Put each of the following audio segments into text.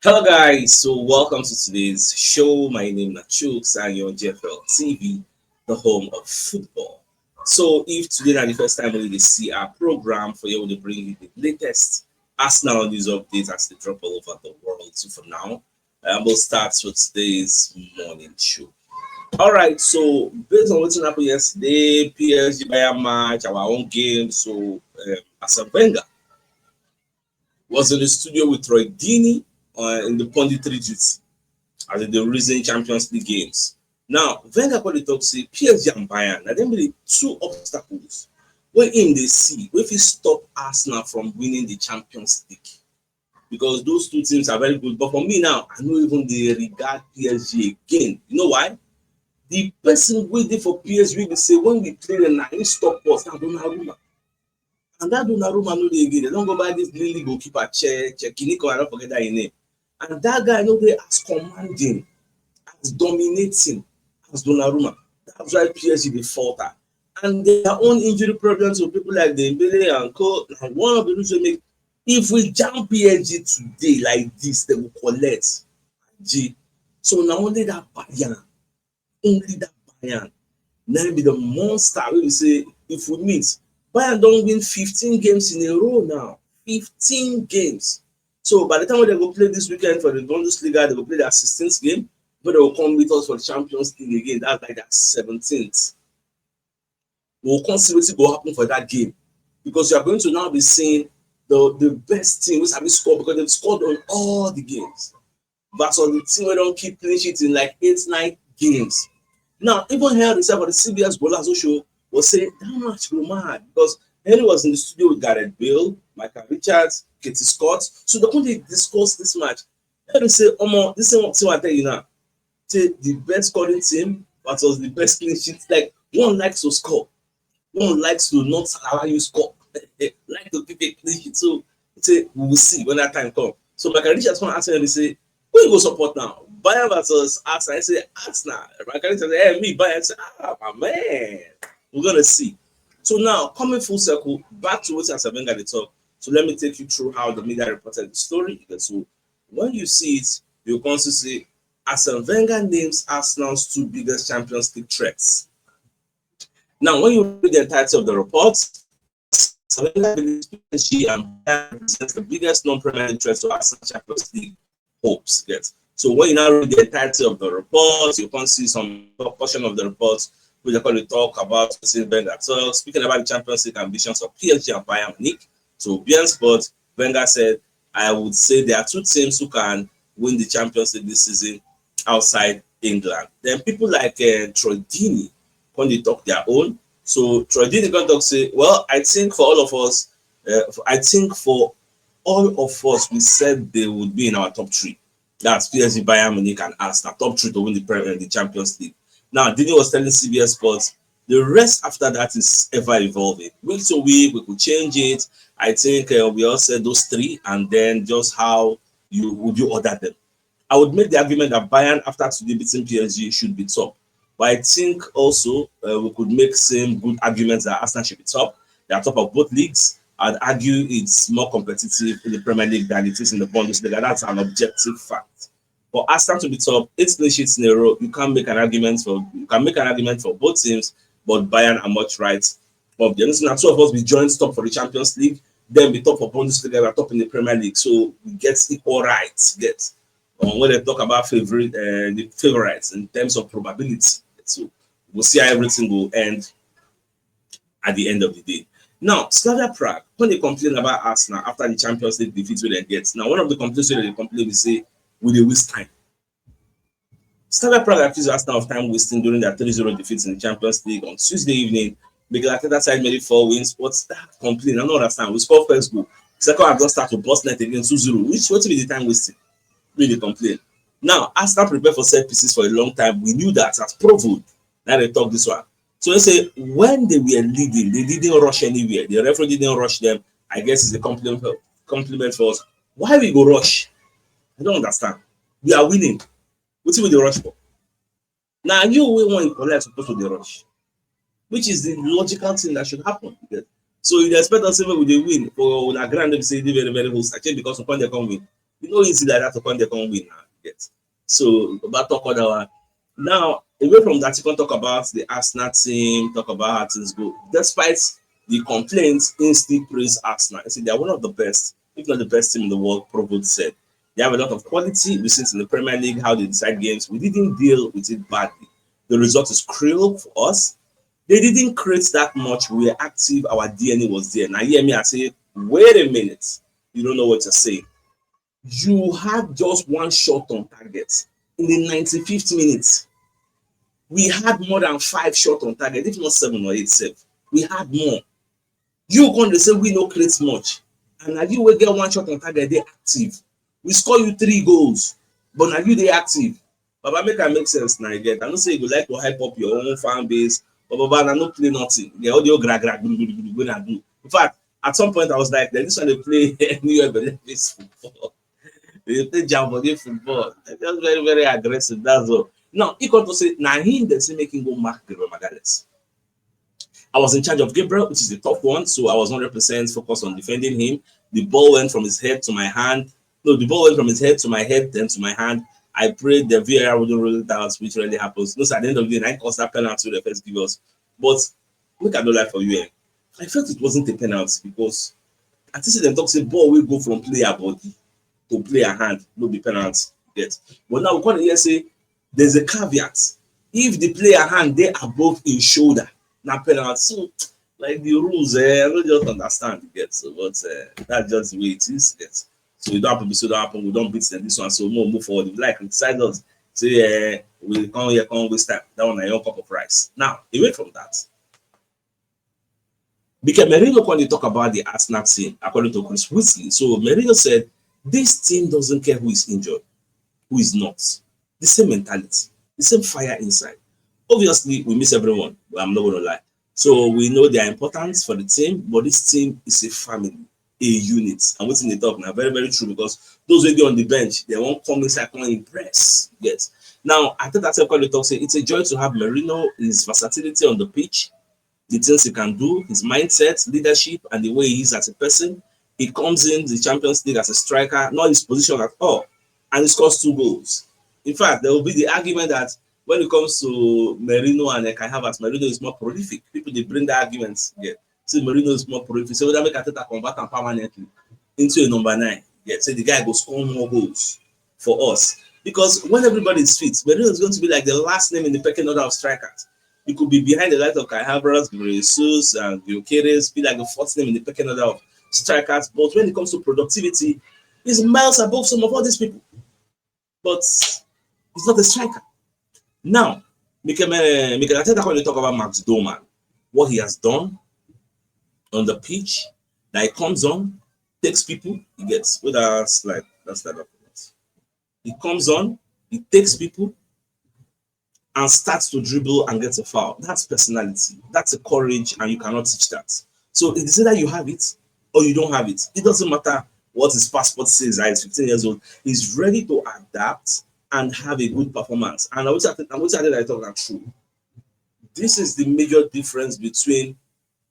Hello guys, so welcome to today's show. My name is CHUKS and you're on JFL TV, the home of football. So if today is the first time we see our program for you to bring you the latest Arsenal news updates as they drop all over the world. So for now, we'll start with today's morning show. All right, so based on what happened yesterday, PSG Bayern match, our own game. So Arsene Wenger was in the studio with Troy Deeney in the punditry duty as in the recent Champions League games. Now, Wenger called the talk say PSG and Bayern, na dem be the two obstacles wey im dey see wey fit stop Arsenal from winning the Champions League. Because those two teams are very good. But for me now, I no even dey regard PSG again. You know why? The person wey dey for PSG dey say when we play dem na him stop us, na Donnarumma. And that Donnarumma no dey again. They don go buy this Lily goalkeeper, Chekiniko, I don't forget that name. And that guy no dey as commanding, as dominating as Donnarumma. That's why PSG dey falter. And their own injury problems with people like Dembele and Co. Na one of the reasons make if we jam PSG today like this, they will collect G. So na only that Bayern, na be the monster wey we say if we meet. Bayern don win 15 games in a row now. 15 games. So by the time they go play this weekend for the Bundesliga, they will play their 16th game, but they will come with us for the Champions League again. That's like their 17th. We'll come see what will happen for that game. Because you are going to now be seeing the best team which have scored because they've scored on all the games. Versus the team we don't keep clean sheets in like 8-9 games. Now, even here, the for the CBS Golazo show was saying that much go mad because Henry was in the studio with Gareth Bale, Michael Richards, Katie Scott. So they couldn't discuss this match. Henry say, Omo, this is what I tell you now. Say the best scoring team versus the best clean sheet. Like one likes to score, one likes to not allow you score. Like to keep a clean sheet. So say we will see when that time comes. So Michael Richards want to answer and say, who you go support now? Bayern versus Arsenal. I say Arsenal. Michael Richards say, hey, me Bayern. I say, my man. We're gonna see. So now, coming full circle, back to what Arsene Wenger talk. So let me take you through how the media reported the story. So when you see it, you can see Arsene Wenger names Arsenal's two biggest Champions League threats. Now, when you read the entirety of the report, Arsene Wenger believes PSG and Bayern represents the biggest non-permanent threats to Arsenal Champions League hopes. Yes. So when you now read the entirety of the report, you can see some portion of the report which are going to talk about Wenger. So speaking about the Champions League ambitions of PSG and Bayern Munich. So beyond sport, Wenger said, I would say there are two teams who can win the Champions League this season outside England. Then people like Troy Deeney, when they talk their own. So Troy Deeney going to say, well, I think for all of us, we said they would be in our top three. That's PSG, Bayern Munich, and Arsenal. Top three to win the Champions League. Now, Dini was telling CBS Sports, the rest after that is ever evolving. Week to week, we could change it. I think we all said those three, and then just how would you order them. I would make the argument that Bayern, after today beating PSG, should be top. But I think also we could make same good arguments that Arsenal should be top. They are top of both leagues. I'd argue it's more competitive in the Premier League than it is in the Bundesliga. That's an objective fact. For Arsenal to be top, 8 clean sheets in a row, you can make an argument for both teams, but Bayern are much right. But the only two of us we join top for the Champions League, then we top for Bundesliga, we're top in the Premier League. So we get equal rights. When they talk about the favorites in terms of probability. So we'll see how everything will end at the end of the day. Now, Slavia Prague, when they complain about Arsenal after the Champions League defeat where they get, now one of the complaints where they complain is say, will they waste time? Slavia Prague accused Arsenal of time wasting during their 3-0 defeat in the Champions League on Tuesday evening. Because Arteta side made it 4 wins. What's that complaint? I don't understand. We scored first goal. Second half just start to bust net again 2-0. Which what will be the time wasting? Really complain. Now, Arsenal prepared for set pieces for a long time. We knew that as proven. Now they talk this one. So they say when they were leading, they didn't rush anywhere. The referee didn't rush them. I guess it's a compliment for us. Why we go rush? I don't understand. We are winning. What will they rush for? Now you will want to supposed to the rush, which is the logical thing that should happen. So if they expect us to win for a grand, they say they very very host. Actually, because upon they come win, You know, easy like that to come, they can win now. Get. So, about talk other one. Now, away from that, you can talk about the Arsenal team, talk about how things go. Despite the complaints, in still praise Arsenal. I see they are one of the best, if not the best team in the world, Provost said. They have a lot of quality. We see it in the Premier League, how they decide games. We didn't deal with it badly. The result is cruel for us. They didn't create that much. We were active. Our DNA was there. Now, hear me, I say, wait a minute. You don't know what you're saying. You had just one shot on target in the 95th minute. We had more than 5 shots on target, if not 7 or 8 7. We had more. You going to say we no create much. And now you will get one shot on target, they active. We score you 3 goals, but now you they active. Baba make it make sense now again. I don't say you like to hype up your own fan base, but Baba no play nothing. The audio gra do. In fact, at some point I was like, this one they play anywhere but this football. They play Jambody football. They're just very, very aggressive. That's all. Now, he got to say, now him they say making go mark Gabriel Magalhaes. I was in charge of Gabriel, which is the top one, so I was 100% focused on defending him. The ball went from his head to my hand. No, the ball went from his head to my head, then to my hand. I prayed the VAR wouldn't roll it out, which really happens. No, so at the end of the day, I caused that penalty the first give us. But look at the life for you. I felt it wasn't a penalty because I think them talk say ball will go from player body to player hand, no be penalty. Yet. But now we can't hear say there's a caveat. If the player hand they above his shoulder, not penalty. So like the rules, I don't just understand it. So but that's just the way it is. Yes. So it don't happen, so it don't happen, we don't beat them this one. So more move forward. If like criticize us, say we come here, come waste time. That one I your cup of rice. Now, away from that. Because Merino when they talk about the Arsenal team, according to Chris Whitley, so Merino said this team doesn't care who is injured, who is not. The same mentality, the same fire inside. Obviously, we miss everyone, but I'm not going to lie. So we know their importance for the team, but this team is a family, a unit. And what's in the talk now, very, very true, because those who are on the bench, they won't come inside and impress. Yes. Now, I think that's what the talk say. It's a joy to have Merino, his versatility on the pitch, the things he can do, his mindset, leadership, and the way he is as a person. He comes in the Champions League as a striker, not his position at all, and he scores 2 goals. In fact, there will be the argument that when it comes to Merino and Kai Havertz, Merino is more prolific. People they bring the arguments. Yeah, so Merino is more prolific. So that make Ateta convert him permanently into a number 9. Yeah, so the guy will score more goals for us because when everybody is fit, Merino is going to be like the last name in the pecking order of strikers. He could be behind the likes of Kai Havertz, Jesus, and Gyökeres, be like the 4th name in the pecking order of strikers. But when it comes to productivity, he's miles above some of all these people. But he's not a striker. Now, Mikel Arteta when they talk about Max Doman, what he has done on the pitch, that he comes on, takes people, he gets with a slide. That's that. He comes on, he takes people, and starts to dribble and gets a foul. That's personality. That's a courage, and you cannot teach that. So it's either you have it or you don't have it. It doesn't matter what his passport says. He's 15 years old. He's ready to adapt and have a good performance. And I wish I thought that true. This is the major difference between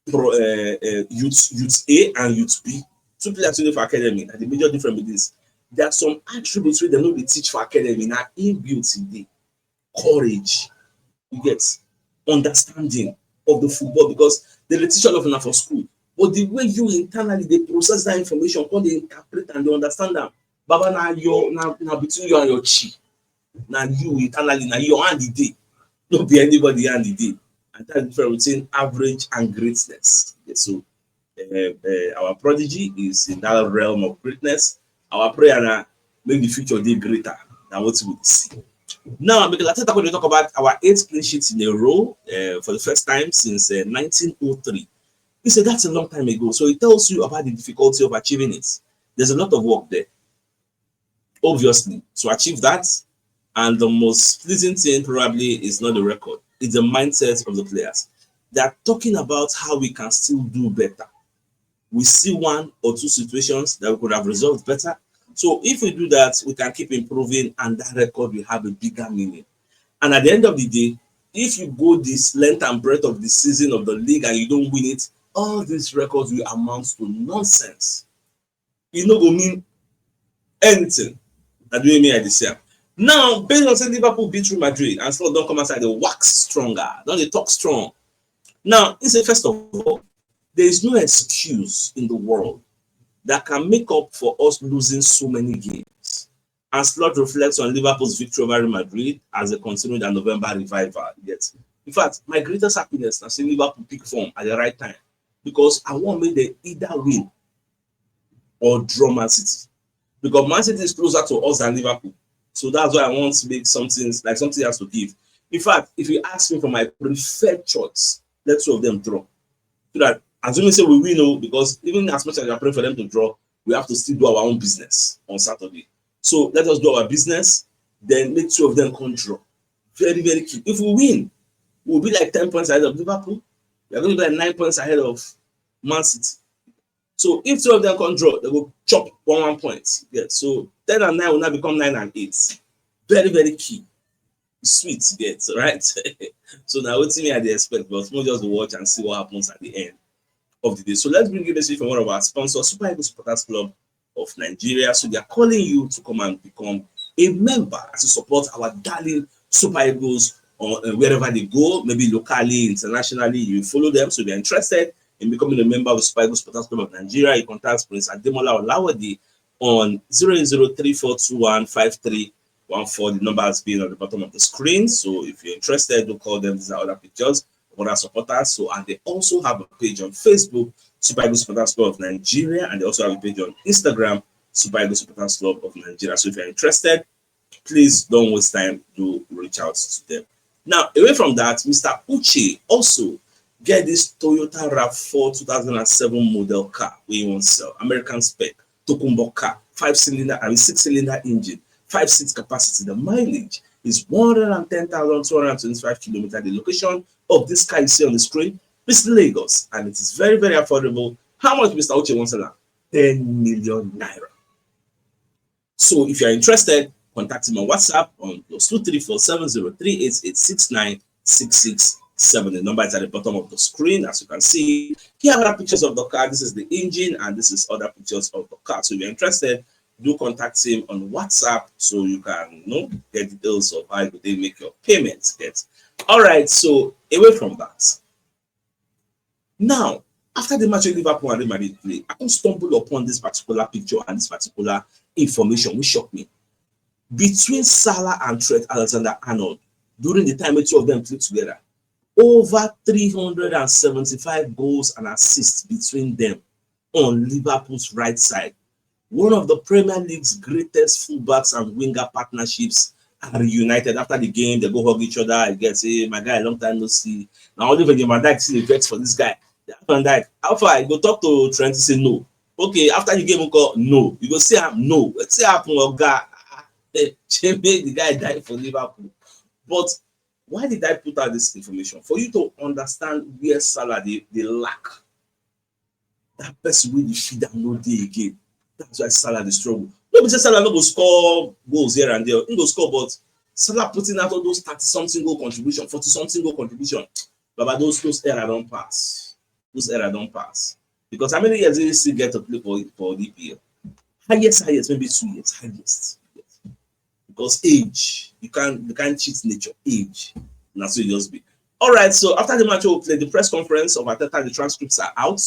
youth A and youth B. 2 players for academy. And the major difference with this, there are some attributes where they know they teach for academy now inbuilt in the courage, you get understanding of the football because they teach all of them for school. But the way you internally they process that information, how they interpret and they understand them. Baba now between you and your chi. Now you internally, now your hand the day. Don't be anybody hand the day. And that's the difference between average and greatness. Okay, so our prodigy is in that realm of greatness. Our prayer now make the future day greater than what we see. Now, because I think I'm going to talk about our 8 clean sheets in a row for the first time since 1903. He said that's a long time ago. So it tells you about the difficulty of achieving it. There's a lot of work there, obviously, to achieve that. And the most pleasing thing probably is not the record. It's the mindset of the players. They're talking about how we can still do better. We see 1 or 2 situations that we could have resolved better. So if we do that, we can keep improving and that record will have a bigger meaning. And at the end of the day, if you go this length and breadth of the season of the league and you don't win it, all these records will amount to nonsense. It no go mean Anything. That doing me at this year. Now, based on saying Liverpool beat Real Madrid and still don't come outside, they wax stronger. Don't they talk strong? Now, it's a first of all, there is no excuse in the world that can make up for us losing so many games. And Slot reflects on Liverpool's victory over Real Madrid as they continue their November revival. Yet, in fact, my greatest happiness is seeing Liverpool pick form at the right time because I want me to either win or draw Man City. Because Man City is closer to us than Liverpool. So that's why I want to make something like something else to give. In fact, if you ask me for my preferred choice, let two of them draw. So that assuming say we win, because even as much as we are praying for them to draw, we have to still do our own business on Saturday. So let us do our business, then make two of them come draw. Very, very key. If we win, we'll be like 10 points ahead of Liverpool. We are going to be like 9 points ahead of Man City. So if two of them can draw, they will chop 1 point. Yeah. So 10 and 9 will now become 9 and 8. Very, very key. Sweet, yes, right? So now what's me at the expect, but we'll just watch and see what happens at the end of the day. So let's bring you a message from one of our sponsors, Super Eagles Supporters Club of Nigeria. So they are calling you to come and become a member to support our darling Super Eagles on wherever they go, maybe locally, internationally. You follow them. So if you're interested in becoming a member of the Super Eagles Supporters Club of Nigeria, you contact Prince Ademola Olawode on 08034215314. The number has been on the bottom of the screen. So if you're interested, do call them. These are other pictures of other supporters. So, and they also have a page on Facebook, Super Eagles Supporters Club of Nigeria, and they also have a page on Instagram, Super Eagles Supporters Club of Nigeria. So if you're interested, please don't waste time to reach out to them. Now, away from that, Mr. Uche also get this Toyota RAV4 2007 model car we want to sell, American spec, Tokumbo car, 6-cylinder engine, 5-seat capacity. The mileage is 110,225 kilometers. The location of this car you see on the screen is Lagos, and it is very, very affordable. How much Mr. Uche wants to learn? 10 million naira. So if you're interested, contact him on WhatsApp on +2347038869667. The number is at the bottom of the screen. As you can see, here are other pictures of the car. This is the engine, and this is other pictures of the car. So if you're interested, do contact him on WhatsApp so you can get details of how they make your payments. All right, so away from that. Now, after the match with Liverpool and Real Madrid play, I can stumble upon this particular picture and this particular information which shocked me. Between Salah and Trent Alexander-Arnold, during the time the two of them played together, over 375 goals and assists between them on Liverpool's right side. One of the Premier League's greatest fullbacks and winger partnerships are reunited. After the game, they go hug each other. I guess, hey, my guy, long time no see. Now, only when Van Dijk see the vex for this guy. Van Dijk, how far? You go talk to Trent and say no. Okay, after the game, call no. You go say no. Let's say happen, guy. The guy died for Liverpool. But why did I put out this information? For you to understand where Salah they lack. That person will feed them no day again. That's why Salah the struggle. Nobody say Salah no go score goals here and there. He go score, but Salah putting out all those 30-something goal contribution, 40-something goal contribution. But those era don't pass. Those era don't pass. Because how many years did you still get to play for the EPL? Highest, maybe 2 years, highest. Yes. Because age, you can't cheat nature. Age. And that's what it just be. All right, so after the match we'll play the press conference of Arteta, the transcripts are out.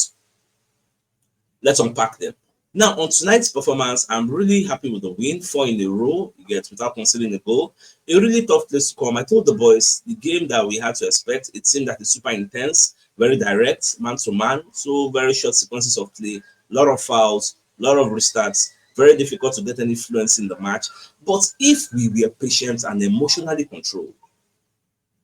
Let's unpack them. Now, on tonight's performance, I'm really happy with the win, 4 in a row, without conceding a goal. A really tough place to come. I told the boys, the game that we had to expect, it seemed that it's super intense, very direct, man-to-man, so very short sequences of play, a lot of fouls, a lot of restarts, very difficult to get any fluence in the match. But if we were patient and emotionally controlled,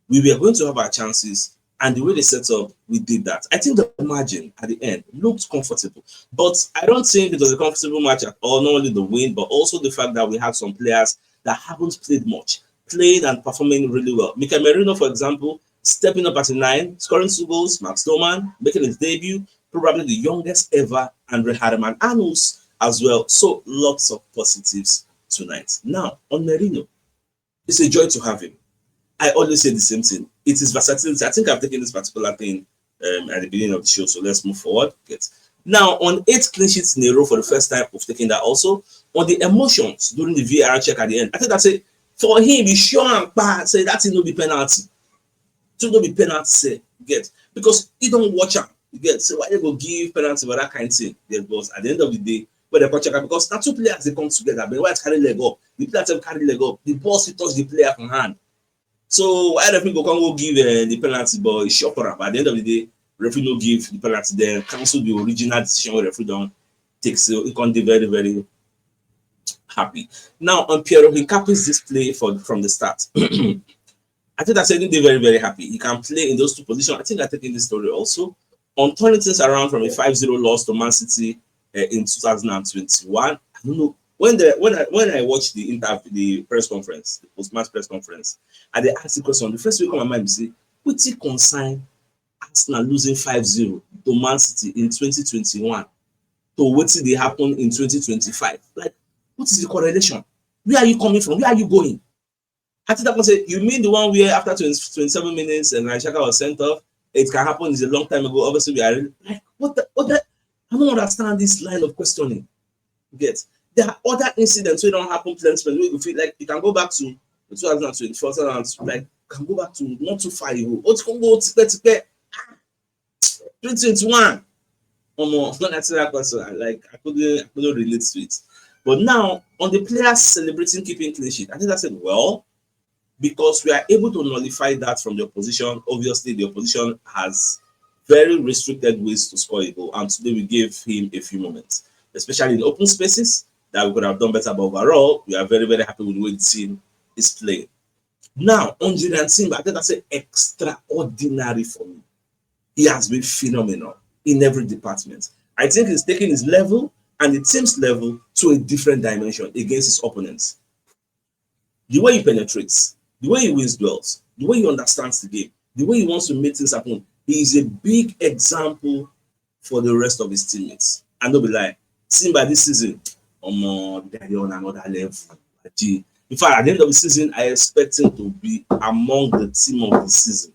we were going to have our chances. And the way they set up, we did that. I think the margin at the end looked comfortable. But I don't think it was a comfortable match at all, not only the win, but also the fact that we had some players that haven't played much, played and performing really well. Mikel Merino, for example, stepping up at 9, scoring 2 goals, Max Doman, making his debut, probably the youngest ever, and Hardeman Anus as well. So lots of positives tonight. Now, on Merino, it's a joy to have him. I always say the same thing. It is versatility. I think I've taken this particular thing at the beginning of the show, so let's move forward. Now, on 8 clean sheets in a row for the first time, we've taken that also. on the emotions during the VAR check at the end. I think that's it. For him, he sure and bad say that no be penalty. So no be penalty say get because he don't watch am. You get so why they go give penalty for that kind of thing? Because at the end of the day, when they check because now two players they come together, but why carry leg up? The player carry leg up, the ball still touch the player from hand. So why the referee go give the penalty, but it's short for am. At the end of the day, referee no give the penalty, then cancel the original decision where referee don't take. So it can be very, very happy. Now on Piero Hincapié's display from the start. I think that's something they're very, very happy. He can play in those two positions. I think I take in this story also. On turning things around from a 5-0 loss to Man City in 2021. I don't know. When I watched the interview, the press conference, the post-match press conference, and they asked the question, the first way come to my mind is, which concern Arsenal losing 5-0 to Man City in 2021 to what did they happen in 2025? Like, what is the correlation? Where are you coming from? Where are you going? I think that say, you mean the one where after 27 minutes and Shaka was sent off, it can happen is a long time ago. Obviously, we are like, what the? I don't understand this line of questioning. Get there are other incidents where don't happen plenty. We feel like you can go back to 2024, like can go back to not too far ago. What's going to go 2021? Not answer that question. Like I couldn't relate to it. But now on the players celebrating keeping clean sheet, I think I said, well, because we are able to nullify that from the opposition. Obviously, the opposition has very restricted ways to score a goal, and today we gave him a few moments, especially in open spaces that we could have done better. But overall, we are very, very happy with the way the team is playing. Now, on Julian Timber, I think that's extraordinary for me. He has been phenomenal in every department. I think he's taking his level and the team's level to a different dimension against his opponents. The way he penetrates, the way he wins duels, the way he understands the game, the way he wants to make things happen, he is a big example for the rest of his teammates. And don't be like, Simba this season, they're on another level. In fact, at the end of the season, I expect him to be among the team of the season.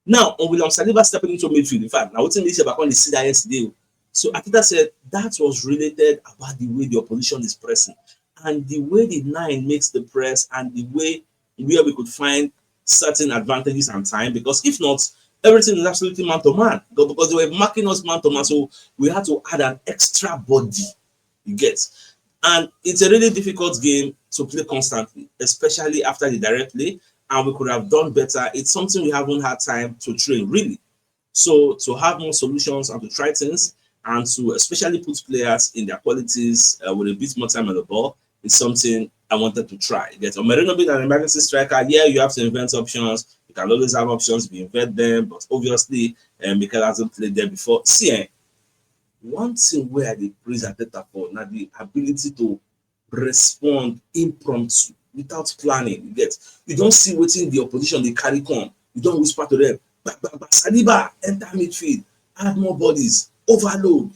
Now, on William Saliba stepping into midfield, in fact, now what's in this back on the see that yesterday. So Akita said that was related about the way the opposition is pressing and the way the nine makes the press and the way where we could find certain advantages and time, because if not, everything is absolutely man to man. Because they were marking us man to man, so we had to add an extra body. You get, and it's a really difficult game to play constantly, especially after the direct play. And we could have done better. It's something we haven't had time to train really. So to have more solutions and to try things and to especially put players in their qualities with a bit more time on the ball is something I wanted to try. Get Merino being an emergency striker, yeah, you have to invent options. You can always have options, we invent them, but obviously Mikel hasn't played there before. See, one thing where they praise Arteta for now the ability to respond impromptu without planning. You don't see waiting the opposition they carry come. You don't whisper to them, Saliba, enter midfield, add more bodies, overload,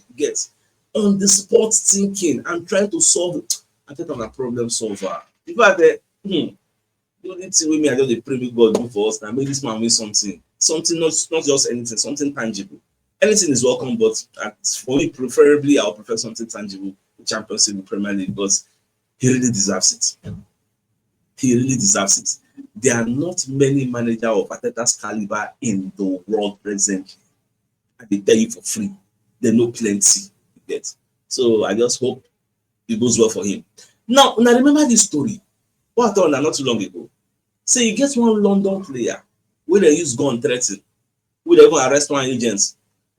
on the spot thinking and trying to solve it. I think I'm a problem solver. In fact, the only thing with me, I just the pray God do for us now. Make this man win something. Something not just anything, something tangible. Anything is welcome, but for me, preferably, I'll prefer something tangible, the Champions League, the Premier League, because he really deserves it. He really deserves it. There are not many managers of Arteta's caliber in the world presently. And they tell you for free. They know plenty. So I just hope it goes well for him. Now remember this story. What I thought not too long ago. Say you get one London player where they use gun threaten, where they even arrest one agent.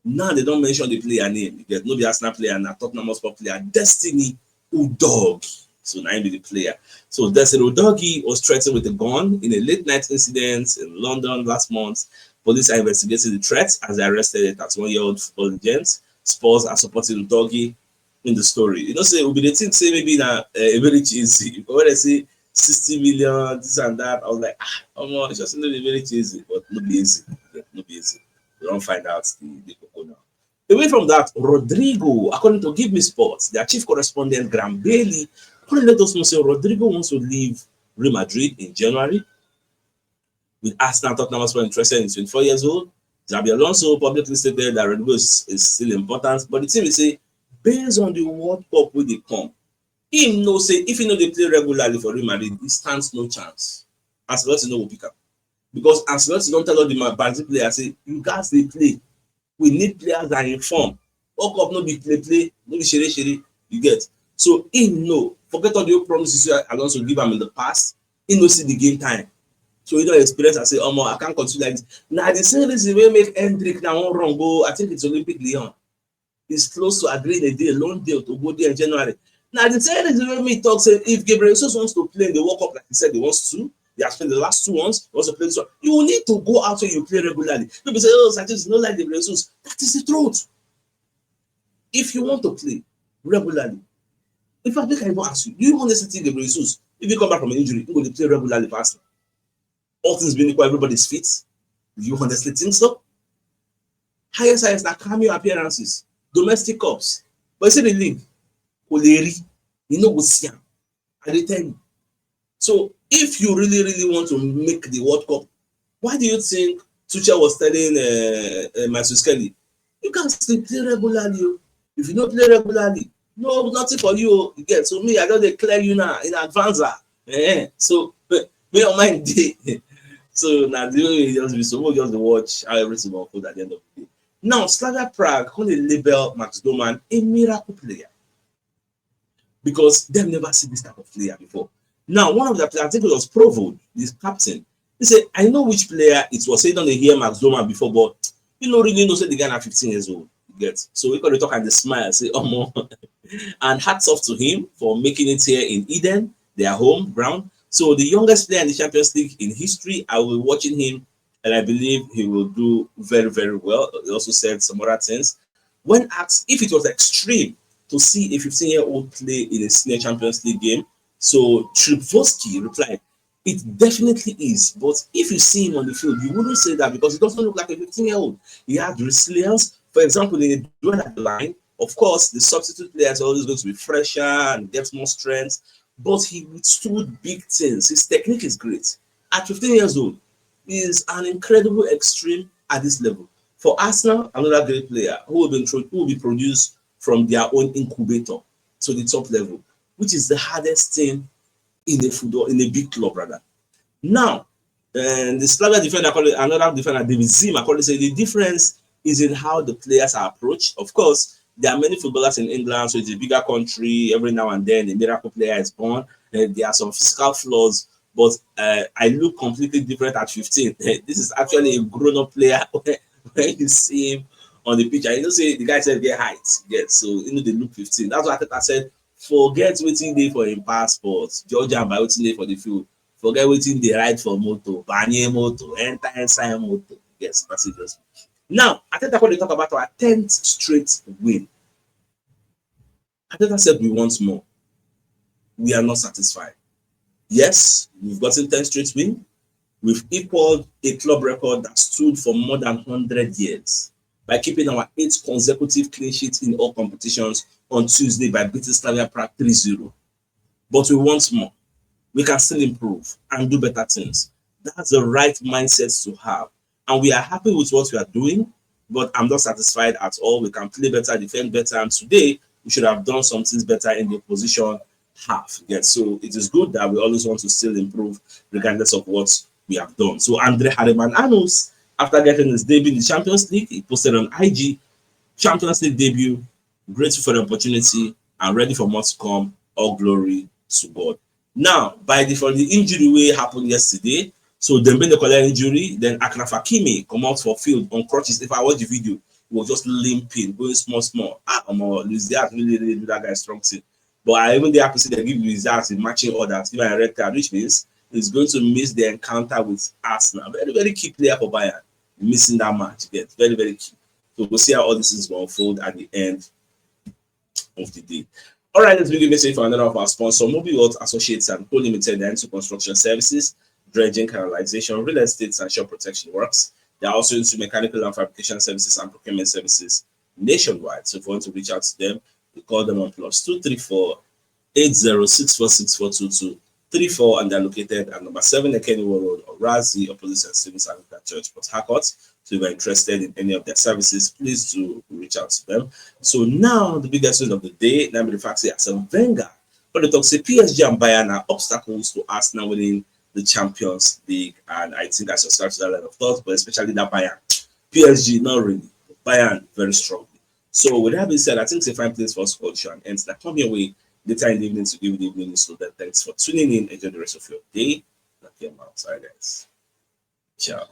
Now they don't mention the player name. You get no be Arsenal player, now Tottenham Hotspur player, Destiny Udogie. So now be the player. So Destiny Udogie was threatened with a gun in a late night incident in London last month. Police are investigating the threat as they arrested a 31-year-old football agent. Spurs are supporting Udogie in the story. You know, say it will be the thing say maybe a very cheesy. But when I say 60 million, this and that, I was like, it's just not very cheesy, but not be easy. Not be easy. We don't find out the cocoa now. Away from that, Rodrigo, according to Give Me Sports, their chief correspondent Graham Bailey, let us know say Rodrigo wants to leave Real Madrid in January. With Arsenal, Tottenham Hotspur interested in 24 years old. Xabi Alonso publicly stated that Rodrigo is still important, but the team will say, based on the World Cup where they come, him know say if you know they play regularly for Real Madrid, he stands no chance. Ancelotti no will pick up because Ancelotti don't tell all the Madrid players say you guys they play. We need players that are in form. World Cup no be play, no be shere. You get. So he know. Forget all the old promises Alonso give him in the past. He no see the game time. So he don't experience and say, oh, I can't continue like this. Now the same reason we make Hendrick now one wrong go. I think it's Olympic Lyon. He's close to agreeing a deal, loan deal to go there in January. Now the same reason we me talk say if Gabriel Jesus wants to play in the World Cup like he said he wants to, he has played the last 2 months, he wants to play this one. You will need to go out when you play regularly. People say, oh, Sanchez, not like Gabriel Jesus. That is the truth. If you want to play regularly, in fact, I can even ask you, do you honestly think Gabriel Jesus, if you come back from an injury, you going to play regularly fast? All things being equal, everybody's fit. Do you honestly think so? Highest na cameo appearances, domestic cups. But you see the league, Oleri, you know what's here. I tell you. So if you really want to make the World Cup, why do you think Tuchel was telling Matthew Skelly, you can still play regularly. If you don't play regularly, no, nothing for you. You get. So me, I don't declare you now in advance. So me on my day. So now the way just be so we'll just watch how everything will unfold at the end of the day. Now Slavia Prague only label Max Doman a miracle player because they've never seen this type of player before. Now one of the players, I think it was Provo, this captain. He said, "I know which player it was. Say don't they hear Max Doman before, but you know really know say the guy na 15 years old." You get. So we got to talk and they smile, say, "Oh more." And hats off to him for making it here in Eden, their home ground. So the youngest player in the Champions League in history, I will be watching him, and I believe he will do very well. He also said some other things. When asked if it was extreme to see a 15-year-old play in a senior Champions League game, so Tripowski replied, "It definitely is, but if you see him on the field, you wouldn't say that because he doesn't look like a 15-year-old. He had resilience. For example, in a duel at the line, of course, the substitute players are always going to be fresher and get more strength, but he withstood big things. His technique is great. At 15 years old, he is an incredible extreme at this level. For Arsenal, another great player who will be produced from their own incubator to the top level, which is the hardest thing in a football, in a big club rather. Now, the Slavia defender, another defender, David Zim, according to say the difference is in how the players are approached. Of course, there are many footballers in England, so it's a bigger country. Every now and then, a miracle player is born. There are some physical flaws, but I look completely different at 15. This is actually a grown-up player when you see him on the pitch. And you know, say the guy said get height, so you know they look 15. That's what I said. Forget waiting day for him passport, Georgia by waiting day for the field. Forget waiting they ride for moto, banye moto, enter inside moto. Yes, that's it. Now, Ateta when they talk about our 10th straight win. Ateta said we want more. We are not satisfied. Yes, we've gotten 10 straight win. We've equaled a club record that stood for more than 100 years by keeping our 8th consecutive clean sheets in all competitions on Tuesday by beating Slavia Prague 3-0. But we want more. We can still improve and do better things. That's the right mindset to have. And we are happy with what we are doing, but I'm not satisfied at all. We can play better, defend better, and today we should have done some things better in the opposition half. Yes, so it is good that we always want to still improve regardless of what we have done. So Andre Harriman-Anos, after getting his debut in the Champions League, he posted on IG, Champions League debut, grateful for the opportunity and ready for more to come. All glory to God. Now, from the injury way happened yesterday, so Dembele collect injury, then Akraf Hakimi come out for field on crutches. If I watch the video, he was just limping, going small. Luis Diaz really do that guy strong thing. But I even there to see they give Luis Diaz in matching orders, give a red card, which means he's going to miss the encounter with Arsenal. Very key player for Bayern, missing that match. Yes, very key. So we'll see how all this is going to unfold at the end of the day. All right, let's begin message for another of our sponsors, Mobile World Associates and Co Limited, they're into construction services, dredging, canalization, real estate, and shore protection works. They are also into mechanical and fabrication services and procurement services nationwide. So if you want to reach out to them, you call them on +234 8064642234, and they're located at number 7 Ekeniwo Road, Orazi, opposite St. Stephen's Anglican Church, Port Harcourt. So if you're interested in any of their services, please do reach out to them. So now the biggest news of the day, namely the fact that Arsene Wenger But the talk say PSG and Bayern are obstacles to Arsenal winning the Champions League, and I think I subscribe to that line of thought, but especially that Bayern. PSG, not really. Bayern, very strongly. So, with that being said, I think it's a fine place for us to call the show and end. That come your way later in the evening to give you the evening. So, then thanks for tuning in. Enjoy the rest of your day. Knock your mouth. Sorry, guys. Ciao.